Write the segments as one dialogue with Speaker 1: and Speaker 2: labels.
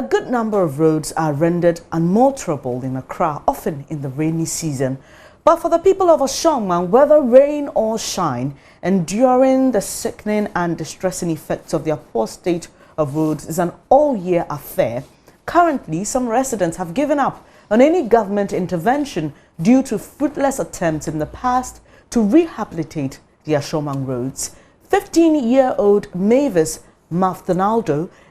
Speaker 1: A good number of roads are rendered unmotorable in Accra, often in the rainy season. But for the people of Ashongman, whether rain or shine, enduring the sickening and distressing effects of their poor state of roads is an all-year affair. Currently, some residents have given up on any government intervention due to fruitless attempts in the past to rehabilitate the Ashowman roads. 15-year-old Mavis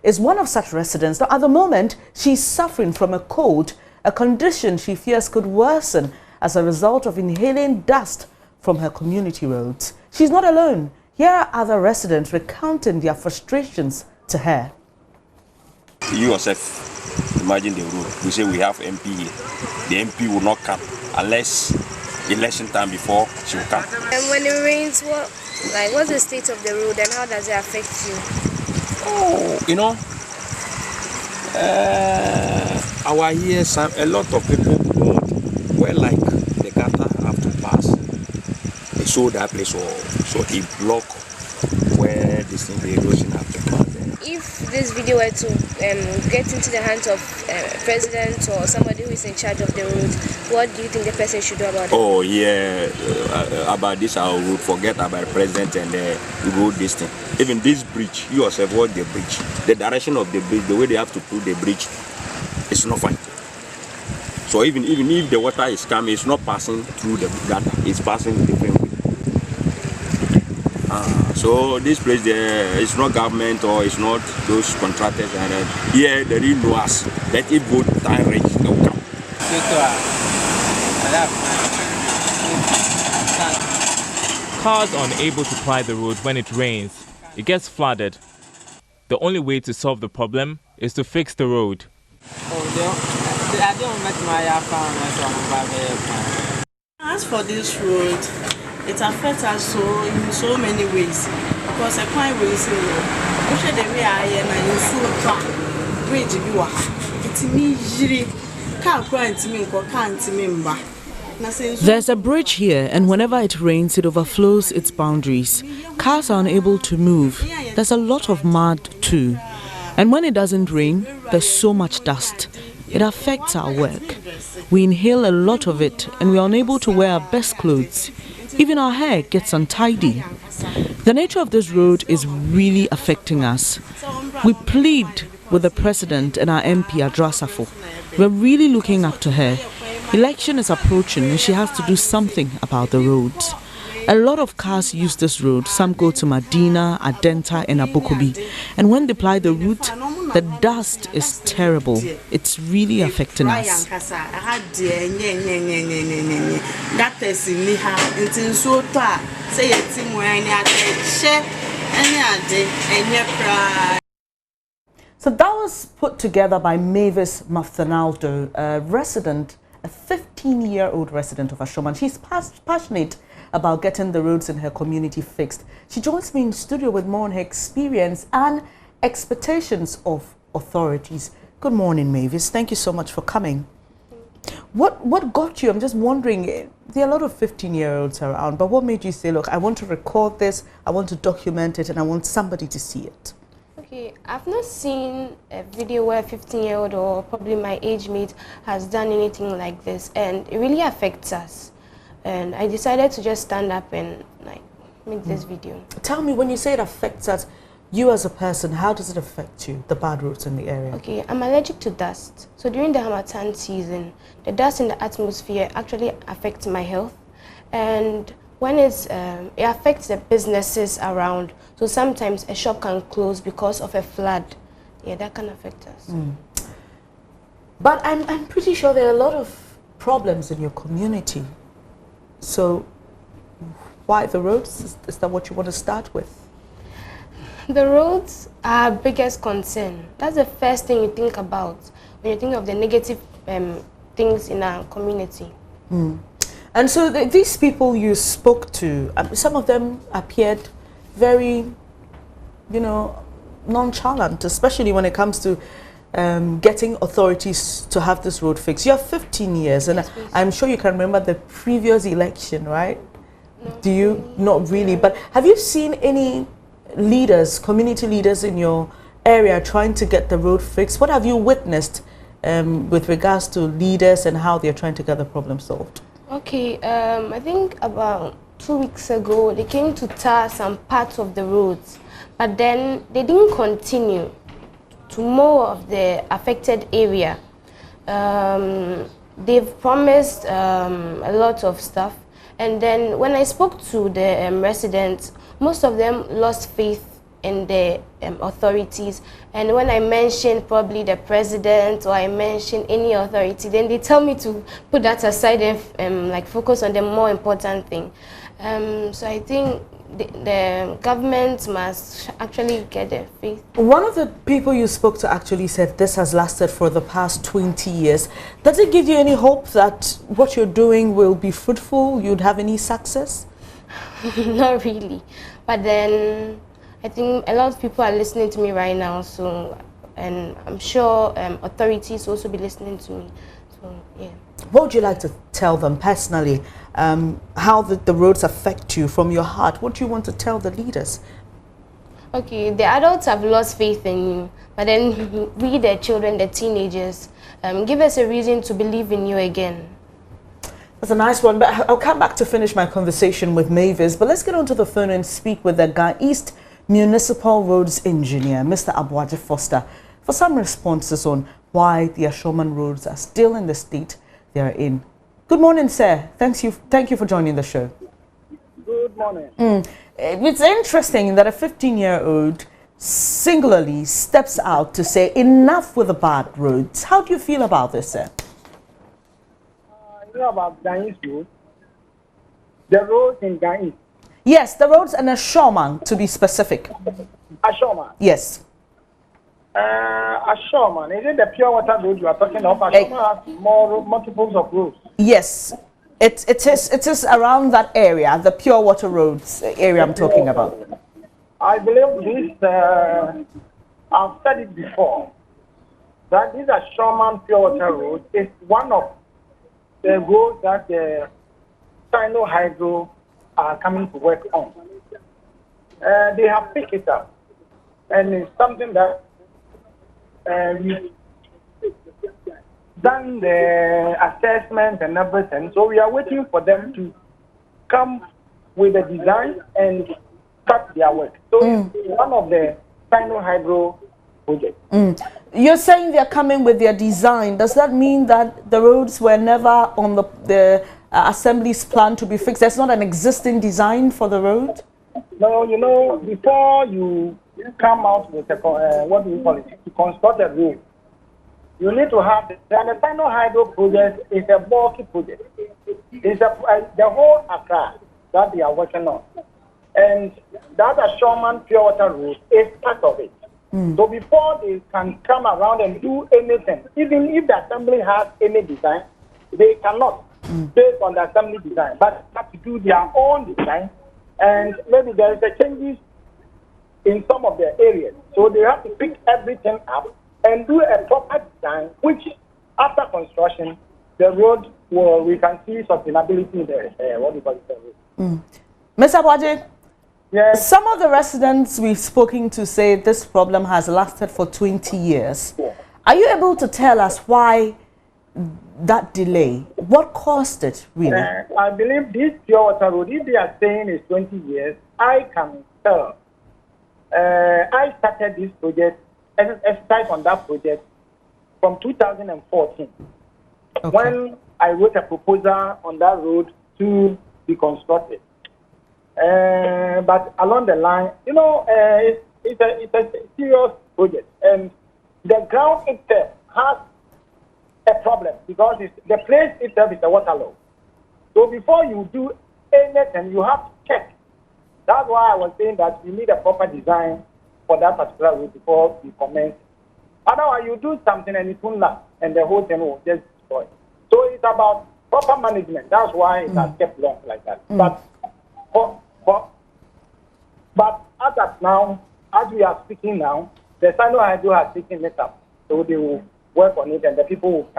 Speaker 1: is one of such residents. Now, at the moment, she's suffering from a cold, a condition she fears could worsen as a result of inhaling dust from her community roads. She's not alone. Here are other residents recounting their frustrations to her.
Speaker 2: You yourself, imagine the road. We say we have MP here. The MP will not come unless election time before she will come.
Speaker 3: And when it rains, what's the state of the road and how does it affect you?
Speaker 2: Oh, you know, our here, a lot of people were like the gutter have to pass. They saw that place, so it block where the erosion have to pass.
Speaker 3: If this video were to get into the hands of president or somebody who is in charge of the road, what do you think the person should do about it?
Speaker 2: Oh yeah, about this I would forget about president and the road this thing. Even this bridge, you yourself watch the bridge. The direction of the bridge, the way they have to put the bridge, it's not fine. So even if the water is coming, it's not passing through the gutter, it's passing different way. So this place there, it's not government or it's not those contractors, and here they really know us. Let it go time range, they'll come.
Speaker 4: Cars are unable to ply the road when it rains. It gets flooded. The only way to solve the problem is to fix the road.
Speaker 5: As for this road, it affects us in so many ways. Because a crime will say, push the way I am and you full bridge you are. It's me, can't cry to me, can't remember.
Speaker 1: There's a bridge here, and whenever it rains, it overflows its boundaries. Cars are unable to move. There's a lot of mud too. And when it doesn't rain, there's so much dust. It affects our work. We inhale a lot of it, and we're unable to wear our best clothes. Even our hair gets untidy. The nature of this road is really affecting us. We plead with the president and our MP, Adrasafo. We're really looking up to her. Election is approaching and she has to do something about the roads. A lot of cars use this road. Some go to Medina, Adenta and Abokobi. And when they ply the route, the dust is terrible. It's really affecting us. So that was put together by Mavis, a resident, a 15-year-old resident of Ashowman. She's passionate about getting the roads in her community fixed. She joins me in studio with more on her experience and expectations of authorities. Good morning, Mavis. Thank you so much for coming. What got you? I'm just wondering, there are a lot of 15-year-olds around, but what made you say, look, I want to record this, I want to document it, and I want somebody to see it?
Speaker 3: Okay, I've not seen a video where a 15-year-old or probably my age mate has done anything like this, and it really affects us. And I decided to just stand up and make this video.
Speaker 1: Tell me, when you say it affects us, you as a person, how does it affect you, the bad roads in the area?
Speaker 3: Okay, I'm allergic to dust. So during the Harmattan season, the dust in the atmosphere actually affects my health. And when it affects the businesses around, so sometimes a shop can close because of a flood. Yeah, that can affect us.
Speaker 1: But I'm pretty sure there are a lot of problems in your community. So why the roads? Is that what you want to start with?
Speaker 3: The roads are our biggest concern. That's the first thing you think about when you think of the negative things in our community.
Speaker 1: And so these people you spoke to, some of them appeared very, nonchalant, especially when it comes to getting authorities to have this road fixed. You have 15 years, and yes, I'm sure you can remember the previous election, right? No. Do you? Not really. But have you seen any leaders, community leaders in your area trying to get the road fixed? What have you witnessed with regards to leaders and how they're trying to get the problem solved?
Speaker 3: Okay, I think about 2 weeks ago, they came to tar some parts of the roads, but then they didn't continue to more of the affected area. They've promised a lot of stuff, and then when I spoke to the residents, most of them lost faith in the authorities, and when I mentioned probably the president or I mentioned any authority, then they tell me to put that aside and like focus on the more important thing. So I think the government must actually get their faith.
Speaker 1: One of the people you spoke to actually said this has lasted for the past 20 years. Does it give you any hope that what you're doing will be fruitful? You'd have any success?
Speaker 3: Not really, but then I think a lot of people are listening to me right now, so, and I'm sure authorities also be listening to me. So yeah.
Speaker 1: What would you like to tell them personally? How the roads affect you from your heart? What do you want to tell the leaders?
Speaker 3: Okay, the adults have lost faith in you, but then we, the children, the teenagers, give us a reason to believe in you again.
Speaker 1: That's a nice one, but I'll come back to finish my conversation with Mavis. But let's get onto the phone and speak with the Ga East Municipal Roads Engineer, Mr. Aboagye Foster, for some responses on why the Ashowman roads are still in the state they are in. Good morning, sir. Thank you for joining the show.
Speaker 6: Good morning.
Speaker 1: It's interesting that a 15-year-old singularly steps out to say enough with the bad roads. How do you feel about this, sir?
Speaker 6: You know about Ga East Road? The roads in Ga East.
Speaker 1: Yes, the roads and Ashowman, to be specific.
Speaker 6: Ashowman.
Speaker 1: Yes.
Speaker 6: Ashowman, is it the pure water road you are talking of? Ashowman has more multiples of roads.
Speaker 1: Yes, it is around that area, the pure water roads area I'm talking about.
Speaker 6: I believe this, I've said it before, that this Ashowman pure water road is one of the roads that the Sino Hydro are coming to work on. They have picked it up, and it's something that we've done the assessment and everything. So we are waiting for them to come with a design and start their work. So it's one of the Sino Hydro projects.
Speaker 1: You're saying they're coming with their design. Does that mean that the roads were never on the Assembly's plan to be fixed? There's not an existing design for the road?
Speaker 6: No, you know, before you come out with a, what do you call it, to construct a road, you need to have the Sino Hydro project is a bulky project. It's the whole Accra that they are working on. And that Ashowman pure water road is part of it. So before they can come around and do anything, even if the Assembly has any design, they cannot based on the Assembly design, but they have to do their own design, and maybe there is a changes in some of the areas. So they have to pick everything up and do a proper design, which after construction, the road will, we can see sustainability in the, what do you call it, the road.
Speaker 1: Mr. Aboagye,
Speaker 6: Yes.
Speaker 1: some of the residents we've spoken to say this problem has lasted for 20 years. Are you able to tell us why that delay? What caused it, really?
Speaker 6: I believe this pure water road, if they are saying it's 20 years, I can tell. I started this project, exercise on that project from 2014, when I wrote a proposal on that road to be constructed. But along the line, you know, it's a serious project, and the ground itself has a problem because the place itself is a waterlogged. So before you do anything, you have to check. That's why I was saying that you need a proper design for that particular road before you commence. Otherwise, you do something and it won't last, and the whole thing will just destroy. So it's about proper management. That's why it has kept long like that. But as of now, as we are speaking now, the Sino Hydro has taken it up. So they will work on it and the people will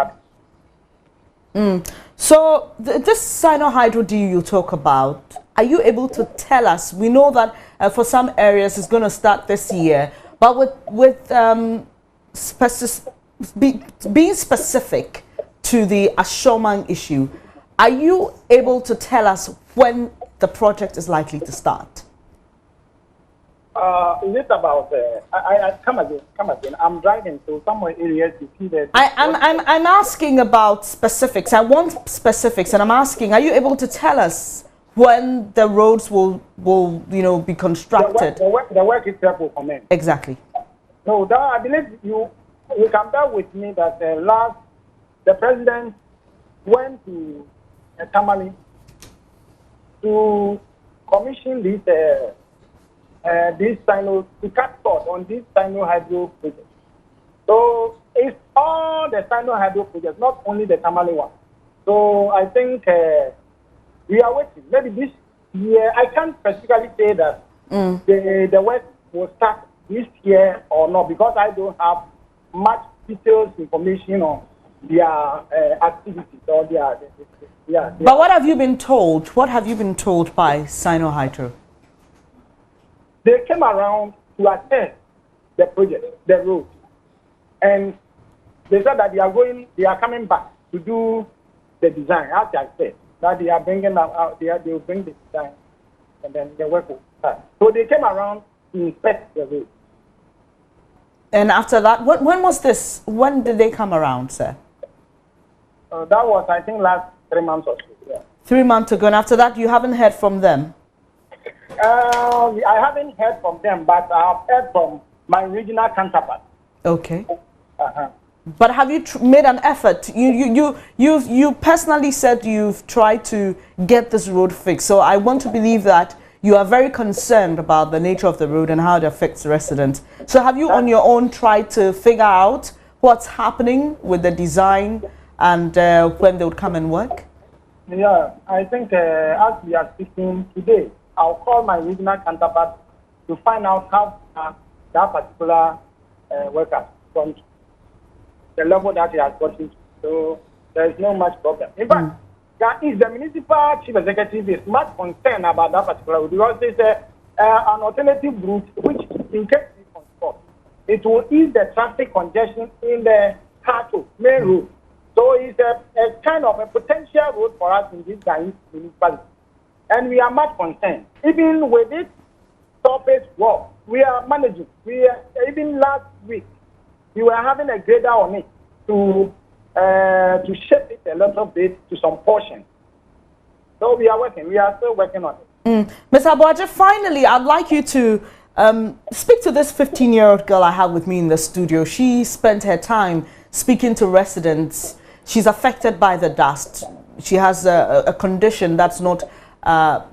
Speaker 6: come.
Speaker 1: So this Sino Hydro deal you talk about, are you able to tell us? We know that for some areas it's going to start this year, But with being specific to the Ashowman issue, are you able to tell us when the project is likely to start?
Speaker 6: Is it about? I come again. I'm driving to some areas to see that.
Speaker 1: I'm asking about specifics. I want specifics, and I'm asking: are you able to tell us when the roads will be constructed?
Speaker 6: The work itself will commence.
Speaker 1: Exactly.
Speaker 6: No, that, I believe you can bear with me that the president went to Tamale to commission this Sino, to cut short on this Sino hydro project. So it's all the Sino hydro projects, not only the Tamale one. So I think we are waiting. Maybe this year, I can't specifically say that the work will start this year or not, because I don't have much detailed information on their activities or their.
Speaker 1: But what have you been told? What have you been told by Sino Hydro?
Speaker 6: They came around to assess the project, the road, and they said that they are coming back to do the design. As I said, that they are bringing out, they will bring the design, and then the work will start. So they came around to inspect the road.
Speaker 1: And after that, when was this? When did they come around, sir?
Speaker 6: That was, I think, last 3 months or so. Yeah.
Speaker 1: 3 months ago, and after that, you haven't heard from them?
Speaker 6: I haven't heard from them, but I have heard from my regional counterpart.
Speaker 1: Okay. But have you made an effort? You personally said you've tried to get this road fixed. So I want to believe that you are very concerned about the nature of the road and how it affects the residents. So have you on your own tried to figure out what's happening with the design and when they would come and work?
Speaker 6: Yeah, I think as we are speaking today, I'll call my regional counterpart to find out how that particular worker from the level that he has gotten to. So there is no much problem. In fact, the municipal chief executive is much concerned about that particular route, because it's an alternative route which, in case we construct, it will ease the traffic congestion in the Kato main road. So it's a kind of a potential road for us in this municipality. And we are much concerned. Even with this surface work, we are managing. Even last week, we were having a grader on it to shape it a little bit to some portion. So we are working. We are still working on it.
Speaker 1: Ms. Aboagye, finally, I'd like you to speak to this 15-year-old girl I have with me in the studio. She spent her time speaking to residents. She's affected by the dust. She has a condition that's not, that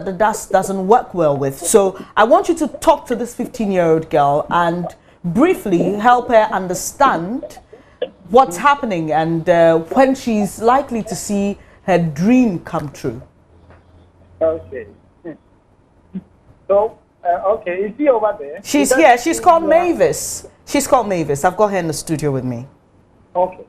Speaker 1: the dust doesn't work well with. So I want you to talk to this 15-year-old girl and briefly help her understand what's happening and when she's likely to see her dream come true.
Speaker 6: Okay. So, okay, is she over there?
Speaker 1: She's here. She's called Mavis. She's called Mavis. I've got her in the studio with me.
Speaker 6: Okay.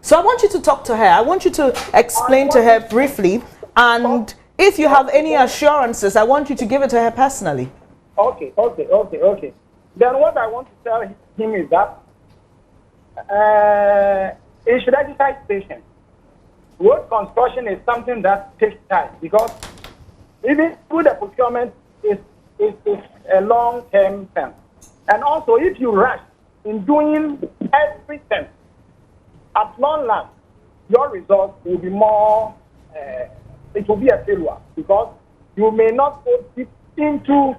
Speaker 1: So I want you to talk to her. I want you to explain to her briefly. And if you have any assurances, I want you to give it to her personally.
Speaker 6: Okay. Then what I want to tell him is that in Shirajisai Station, road construction is something that takes time, because even through the procurement is a long-term thing. And also, if you rush in doing everything, at long last, your result will be more, it will be a failure, because you may not go deep into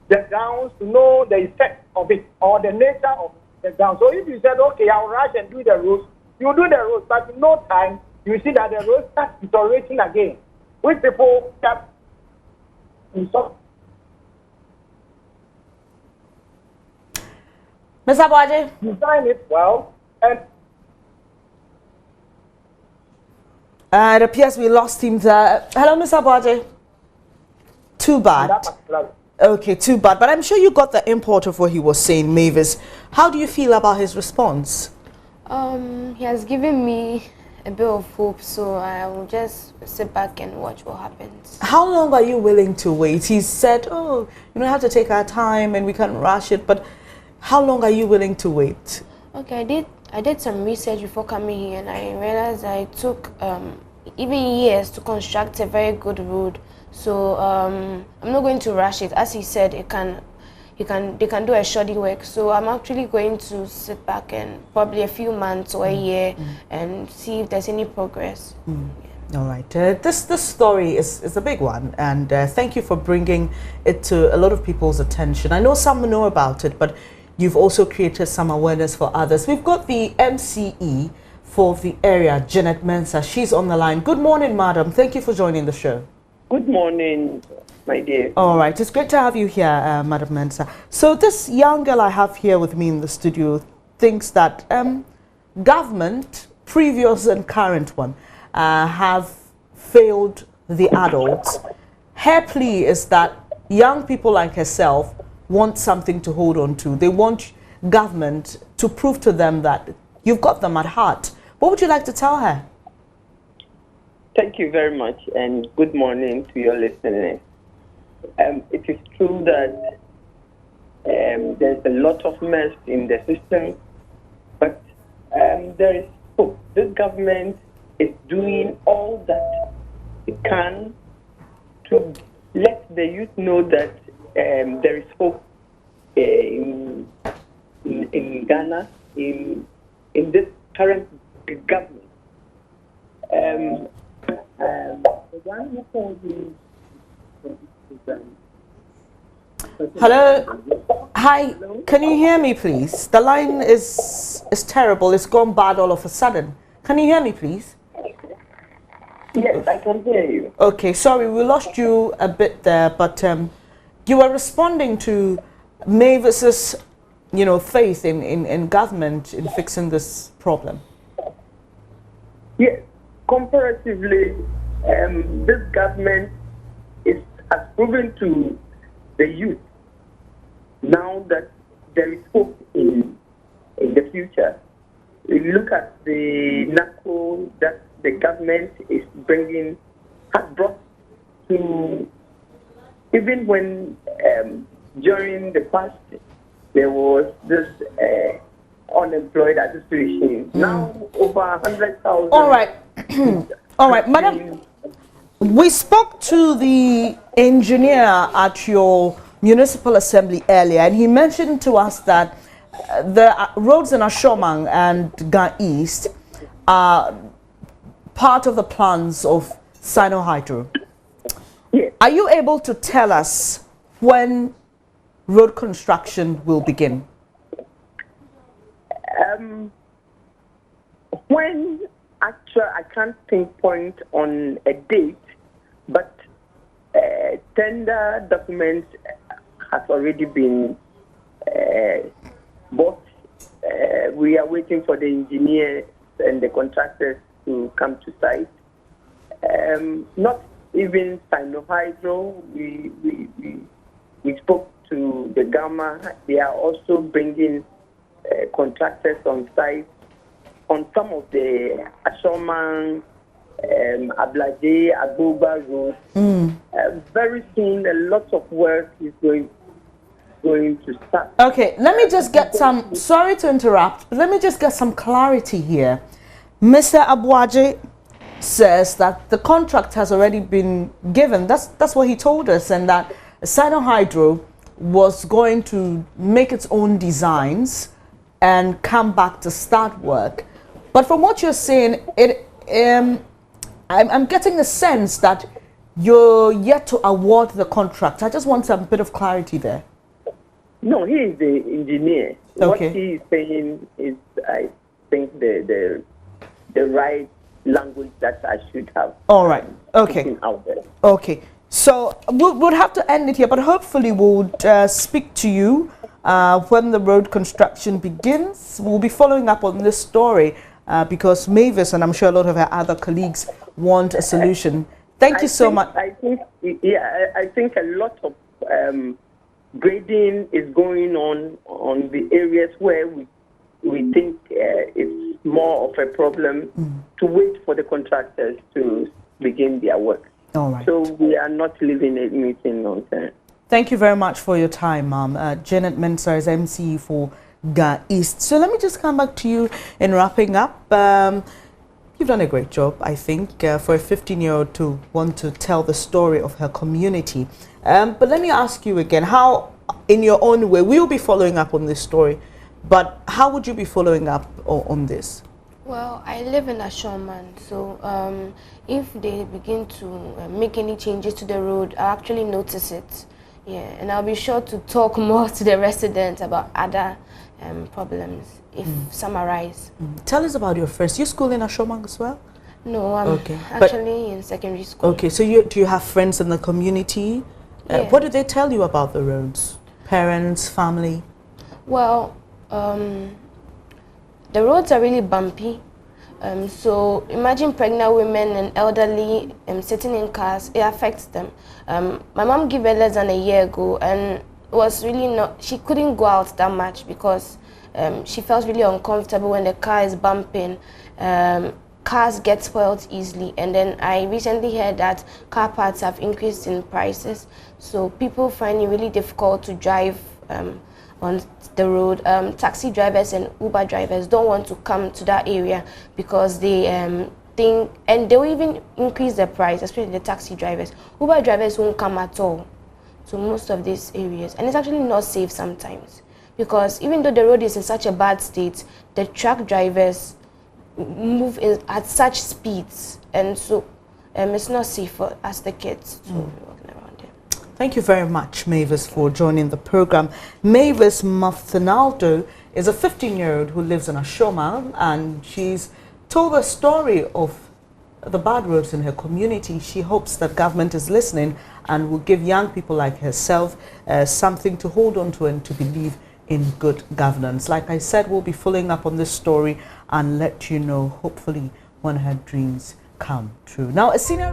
Speaker 6: the grounds to know the effect of it or the nature of the ground. So if you said, okay, I'll rush and do the roads, you do the roads, but in no time, you see that the roads start deteriorating again, which people kept in some.
Speaker 1: Mr. Aboagye,
Speaker 6: Design it well, and
Speaker 1: it appears we lost him there. Hello, Mr. Aboagye. Too bad. Okay, too bad. But I'm sure you got the import of what he was saying, Mavis. How do you feel about his response?
Speaker 3: He has given me a bit of hope, so I will just sit back and watch what happens.
Speaker 1: How long are you willing to wait? He said, oh, you have to take our time and we can't rush it, but how long are you willing to wait?
Speaker 3: Okay, I did some research before coming here, and I realized I took even years to construct a very good road. So I'm not going to rush it. As he said, they can do a shoddy work. So I'm actually going to sit back and probably a few months or a year and see if there's any progress. Yeah.
Speaker 1: All right. This story is a big one, and thank you for bringing it to a lot of people's attention. I know some know about it, but you've also created some awareness for others. We've got the MCE for the area, Janet Mensah. She's on the line. Good morning, madam. Thank you for joining the show.
Speaker 7: Good morning, my dear.
Speaker 1: All right. It's great to have you here, Madam Mensah. So this young girl I have here with me in the studio thinks that government, previous and current one, have failed the adults. Her plea is that young people like herself want something to hold on to. They want government to prove to them that you've got them at heart. What would you like to tell her?
Speaker 7: Thank you very much, and good morning to your listeners. It is true that there's a lot of mess in the system, but there is hope. This government is doing all that it can to let the youth know that there is hope in Ghana, in this current government.
Speaker 1: Hello? Hi, can you hear me, please? The line is terrible. It's gone bad all of a sudden. Can you hear me, please?
Speaker 7: Yes, I can hear you.
Speaker 1: Okay, sorry, we lost you a bit there, but you were responding to Mavis's, faith in government in fixing this problem.
Speaker 7: Yes, comparatively, this government has proven to the youth now that there is hope in the future. You look at the NACO that the government is has brought to, even when during the past there was this unemployed association. Now over 100,000.
Speaker 1: All right. All right, madam. We spoke to the engineer at your municipal assembly earlier, and he mentioned to us that the roads in Ashowman and Ga East are part of the plans of Sino-Hydro.
Speaker 7: Yes.
Speaker 1: Are you able to tell us when road construction will begin?
Speaker 7: When actually I can't pinpoint on a date, but tender documents has already been bought. We are waiting for the engineers and the contractors to come to site. Not even Sino-Hydro. We spoke to the Gamma. They are also bringing contractors on site on some of the Ashowman, Ablade, Agoba roads. Very soon, a lot of work is going to start.
Speaker 1: Okay, let me just get some, sorry to interrupt, but let me just get some clarity here. Mr. Abuaje says that the contract has already been given. That's what he told us, and that Sino-Hydro was going to make its own designs and come back to start work. But from what you're saying, I'm getting the sense that you're yet to award the contract. I just want some bit of clarity there.
Speaker 7: No, he is the engineer.
Speaker 1: Okay.
Speaker 7: What he is saying is, I think, the right language that I should have.
Speaker 1: All right. Okay.
Speaker 7: Out there.
Speaker 1: Okay. So we'll have to end it here, but hopefully we'll speak to you when the road construction begins. We'll be following up on this story because Mavis, and I'm sure a lot of her other colleagues, want a solution. Thank you so much.
Speaker 7: I think a lot of grading is going on the areas where we think it's more of a problem to wait for the contractors to begin their work.
Speaker 1: All right.
Speaker 7: So we are not living a meeting long term.
Speaker 1: Thank you very much for your time, ma'am. Janet Mensah is MC for Ga East. So let me just come back to you in wrapping up. You've done a great job, I think, for a 15-year-old to want to tell the story of her community. But let me ask you again, how, in your own way, we'll be following up on this story, but how would you be following up on this?
Speaker 3: Well, I live in Ashowman, so if they begin to make any changes to the road, I'll actually notice it. Yeah, and I'll be sure to talk more to the residents about other problems if some arise.
Speaker 1: Tell us about your friends. You school in Ashowman as well?
Speaker 3: No, I'm
Speaker 1: okay.
Speaker 3: actually in secondary school.
Speaker 1: Okay, so do you have friends in the community?
Speaker 3: Yeah.
Speaker 1: What do they tell you about the roads? Parents, family?
Speaker 3: Well, the roads are really bumpy. So imagine pregnant women and elderly sitting in cars, it affects them. My mom gave birth less than a year ago, and it was really not, she couldn't go out that much because she felt really uncomfortable when the car is bumping. Cars get spoiled easily, and then I recently heard that car parts have increased in prices, so people find it really difficult to drive on the road. Taxi drivers and Uber drivers don't want to come to that area because they think, and they will even increase the price, especially the taxi drivers. Uber drivers won't come at all to most of these areas, and it's actually not safe sometimes because even though the road is in such a bad state, the truck drivers move at such speeds, and so it's not safe for us the kids to be walking around there.
Speaker 1: Thank you very much, Mavis, for joining the program. Mavis Maftinaldo is a 15-year-old who lives in Ashowman, and she's told the story of the bad roads in her community. She hopes that government is listening and will give young people like herself something to hold on to and to believe in good governance. Like I said, we'll be following up on this story and let you know, hopefully, when her dreams come true. Now, a senior...